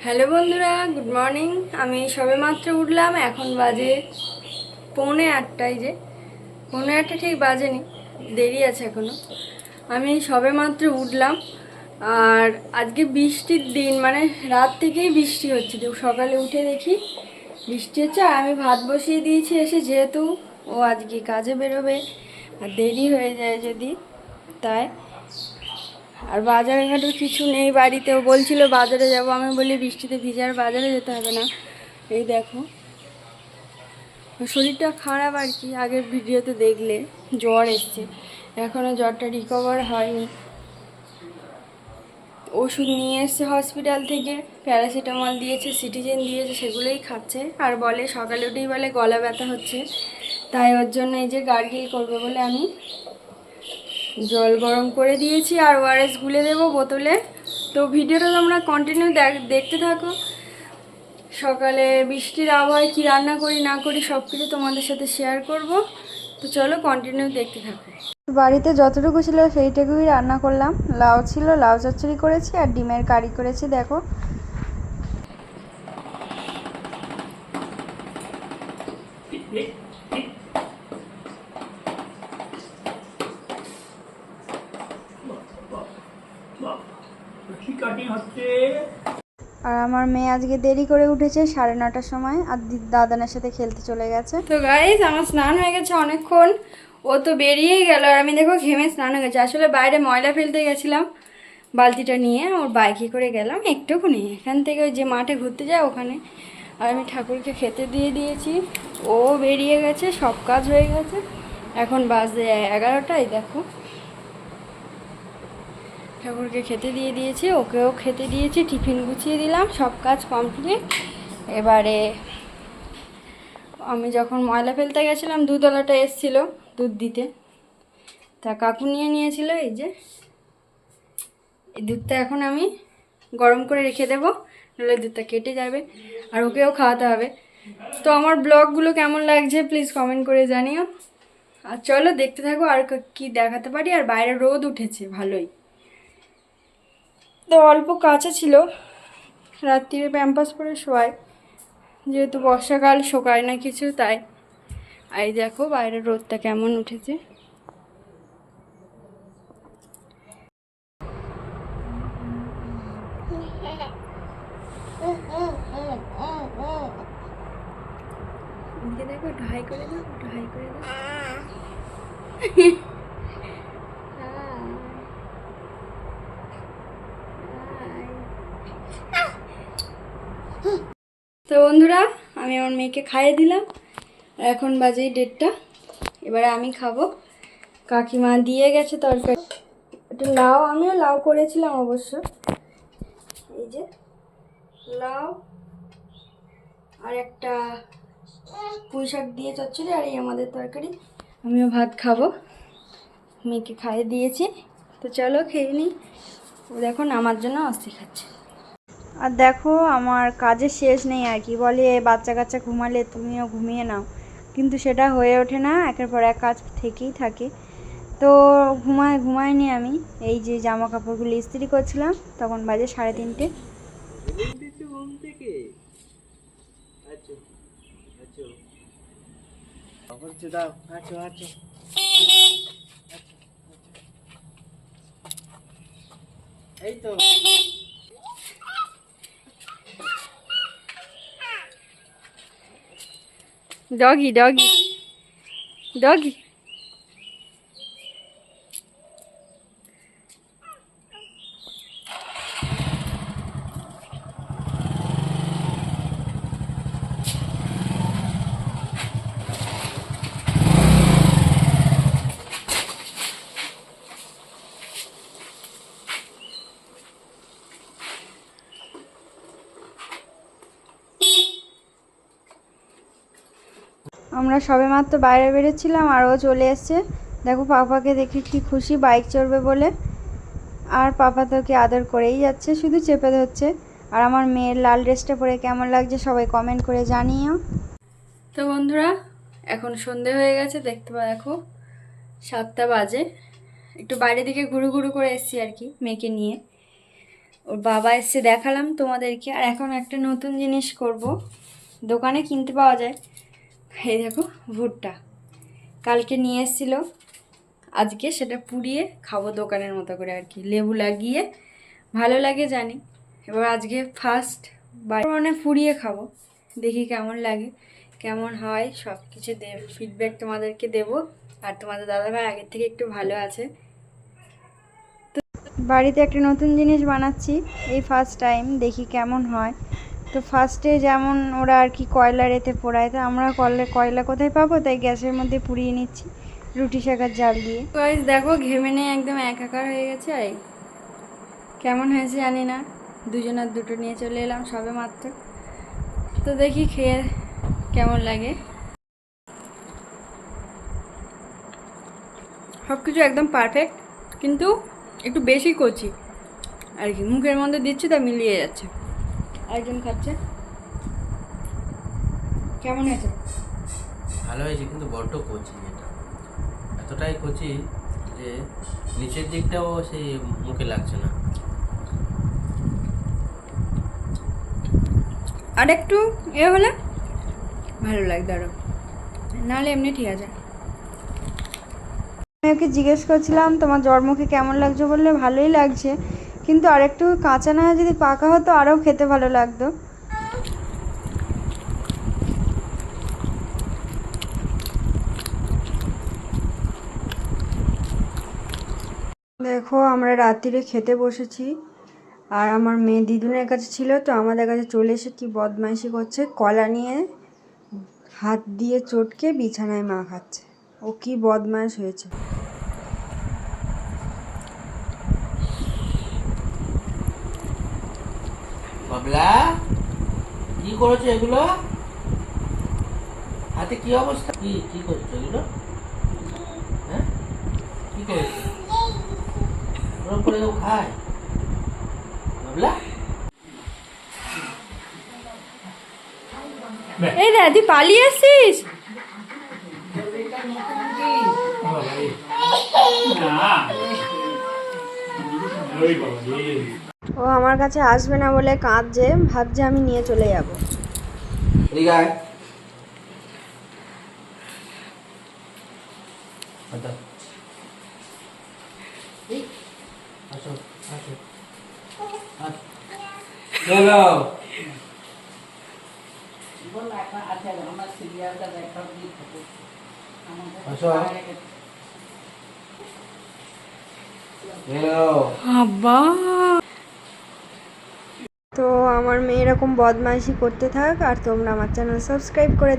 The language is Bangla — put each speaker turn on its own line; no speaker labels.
হ্যালো বন্ধুরা, গুড মর্নিং। আমি সবেমাত্র উঠলাম। এখন বাজে 7:45। যে 7:45 ঠিক বাজেনি, দেরি আছে এখনো। আমি সবেমাত্র উঠলাম। আর আজকে বৃষ্টির দিন, মানে রাত থেকেই বৃষ্টি হচ্ছে। তো সকালে উঠে দেখি বৃষ্টি হচ্ছে। আর আমি ভাত বসিয়ে দিয়েছি এসে, যেহেতু ও আজকে কাজে বেরোবে আর দেরি হয়ে যায় যদি, তাই। আর বাজারে ঘাটের কিছু নেই বাড়িতেও, বলছিল বাজারে যাব। আমি বলি বৃষ্টিতে ভিজার বাজারে যেতে হবে না। এই দেখো, শরীরটা খারাপ আর কি। আগের ভিডিওতে দেখলে জ্বর এসছে, এখনও জ্বরটা রিকভার হয়নি। ওষুধ নিয়ে এসছে হসপিটাল থেকে, প্যারাসিটামল দিয়েছে, সিটিজেন দিয়েছে, সেগুলোই খাচ্ছে। আর বলে সকালে উঠেই বলে গলা ব্যথা হচ্ছে, তাই ওর জন্য এই যে গার্গিল করবে বলে আমি জল গরম করে দিয়েছি আর ওআরএস গুলে দেবো বোতলে। তো ভিডিওটা তোমরা কন্টিনিউ দেখতে থাকো। সকালে বৃষ্টির আবহাওয়ায় কী রান্না করি না করি সব কিছু তোমাদের সাথে শেয়ার করব। তো চলো কন্টিনিউ দেখতে থাকো। বাড়িতে যতটুকু ছিল সেইটুকুই রান্না করলাম। লাউ ছিল, লাউ চচ্চড়ি করেছি আর ডিমের কারি করেছি। দেখো, আর আমার মেয়ে আজকে দেরি করে উঠেছে, 9:30টার সময়, আর দাদানের সাথে খেলতে চলে গেছে। তো গাইস, আমার স্নান হয়ে গেছে অনেকক্ষণ। ও তো বেরিয়েই গেল আর আমি দেখো ঘেমে স্নান হয়ে গেছে। আসলে বাইরে ময়লা ফেলতে গেছিলাম, বালতিটা নিয়ে ওর বাইকে করে গেলাম একটুখানি এখান থেকে, ওই যে মাঠে ঘুরতে যায় ওখানে। আর আমি ঠাকুরকে খেতে দিয়ে দিয়েছি, ও বেরিয়ে গেছে, সব কাজ হয়ে গেছে। এখন বাজে 11টায়। দেখো, ঠাকুরকে খেতে দিয়ে দিয়েছি, ওকেও খেতে দিয়েছি, টিফিন গুছিয়ে দিলাম, সব কাজ কমপ্লিট। এবারে আমি যখন ময়লা ফেলতে গেছিলাম, দুধওয়ালাটা এসেছিলো দুধ দিতে, তা কাকু নিয়ে নিয়েছিল। এই যে এই দুধটা এখন আমি গরম করে রেখে দেবো, নাহলে দুধটা কেটে যাবে আর ওকেও খাওয়াতে হবে। তো আমার ব্লগগুলো কেমন লাগছে প্লিজ কমেন্ট করে জানিও। আর চলো দেখতে থাকো আর কি দেখাতে পারি। আর বাইরে রোদ উঠেছে ভালোই, তো অল্প কাঁচা ছিল। রাত্রিরে প্যাম্পাস পরে শোয়াই, যেহেতু বর্ষাকাল, শোকায় না কিছু, তাই। এই দেখো বাইরের রোদটা কেমন উঠেছে। দেখো, ঢাই করে দাও, ঢাই করে দাও। তো বন্ধুরা, আমি আমার মেয়েকে খাইয়ে দিলাম। এখন বাজে 1:30। এবারে আমি খাবো। কাকিমা দিয়ে গেছে তরকারি, এটা লাউ, আমিও লাউ করেছিলাম অবশ্য। এই যে লাউ আর একটা পুঁই শাক দিয়ে চচ্চড়ি, আর এই আমাদের তরকারি। আমিও ভাত খাবো, মেয়েকে খাইয়ে দিয়েছি। তো চলো খেয়ে নিই। ও দেখো আমার জন্য অস্থির খাচ্ছে। আর দেখো, আমার কাজের শেষ নেই আর কি। বলে বাচ্চা কাচ্চা ঘুমালে তুমিও ঘুমিয়ে নাও, কিন্তু সেটা হয়ে ওঠে না, একের পর এক কাজ থেকেই থাকে। তো ঘুমাইনি আমি। এই যে জামা কাপড়গুলো ইস্ত্রি করছিলাম, তখন বাজে 3:30। এই তো ডগি ডগি ডগি। আমরা সবেমাত্র বাইরে বেরোচ্ছিলাম আর ও চলে এসছে। দেখো, পাপাকে দেখে কি খুশি, বাইক চড়বে বলে। আর পাপা তোকে আদর করেই যাচ্ছে, শুধু চেপে ধরছে। আর আমার মেয়ের লাল ড্রেসটা পরে কেমন লাগছে সবাই কমেন্ট করে জানিও। তো বন্ধুরা, এখন সন্ধে হয়ে গেছে, দেখতে পাও দেখো 7টা বাজে। একটু বাইরের দিকে ঘুরু ঘুরু করে এসেছি আর কি মেয়েকে নিয়ে। ওর বাবা এসে দেখালাম তোমাদেরকে। আর এখন একটা নতুন জিনিস করব, দোকানে কিনতে পাওয়া যায়। এই দেখো ভুট্টা, কালকে নিয়ে এসেছিলো, আজকে সেটা পুড়িয়ে খাবো দোকানের মতো করে আর কি, লেবু লাগিয়ে। ভালো লাগে জানি, এবার আজকে ফার্স্ট মানে পুড়িয়ে খাবো, দেখি কেমন লাগে, কেমন হয় সব কিছু ফিডব্যাক তোমাদেরকে দেবো। আর তোমাদের দাদাভাই আগের থেকে একটু ভালো আছে। তো বাড়িতে একটা নতুন জিনিস বানাচ্ছি, এই ফার্স্ট টাইম, দেখি কেমন হয়। তো ফার্স্টে যেমন ওরা আর কি কয়লার এতে পোড়ায়, তো আমরা কয়লা কোথায় পাবো, তাই গ্যাসের মধ্যে পুড়িয়ে নিচ্ছি রুটি শেখার জাল দিয়ে। গাইস দেখো ঘেমে নিয়ে একদম একাকার হয়ে গেছে। আর কেমন হয়েছে জানি না, দুজনের দুটো নিয়ে চলে এলাম সবে মাত্র। তো দেখি খেয়ে কেমন লাগে। সব কিছু একদম পারফেক্ট, কিন্তু একটু বেশি কচি আর কি, মুখের মধ্যে দিচ্ছি তা মিলিয়ে যাচ্ছে। একজন খাচ্ছে, কেমন হয়েছে?
ভালো হয়েছে, কিন্তু বড্ড কচি, এটা এতটাই কচি যে নিচের দিকটাও সেই মুখে লাগছে না।
আর একটু হলে ভালো লাগতো আরো, নাহলে এমনি ঠিক আছে। আমি ওকে জিজ্ঞেস করছিলাম তোমার জ্বরমুখে কেমন লাগছে, বললে ভালোই লাগছে, কিন্তু আর একটু কাঁচা না যদি পাকা হতো আরও খেতে ভালো লাগতো। দেখো আমরা রাত্রিরে খেতে বসেছি, আর আমার মেয়ে দিদুনের কাছে ছিল, তো আমাদের কাছে চলে এসে কি বদমাইশি করছে, কলা নিয়ে হাত দিয়ে চটকে বিছানায় মা খাচ্ছে। ও কি বদমাইশ হয়েছে।
বাবলা, কি করেছো এগুলো? হাতে কি অবস্থা? কি কি করছো এগুলো? হ্যাঁ, কি করেছো? ওরকম করে কেউ খায়? বাবলা,
এই রে তুই পালিয়ে আসছিস? ও আমার কাছে আসবে না বলে কাঁদছে, ভাবছে আমি নিয়ে চলে যাব।
এদিকে আয়। আচ্ছা, এই, আসো আসো, আসো। চলো। আসো।
আব্বা, তো আমার মেয়ে এরকম বদমাইশি করতে থাক, আর তোমরা আমার চ্যানেল সাবস্ক্রাইব করে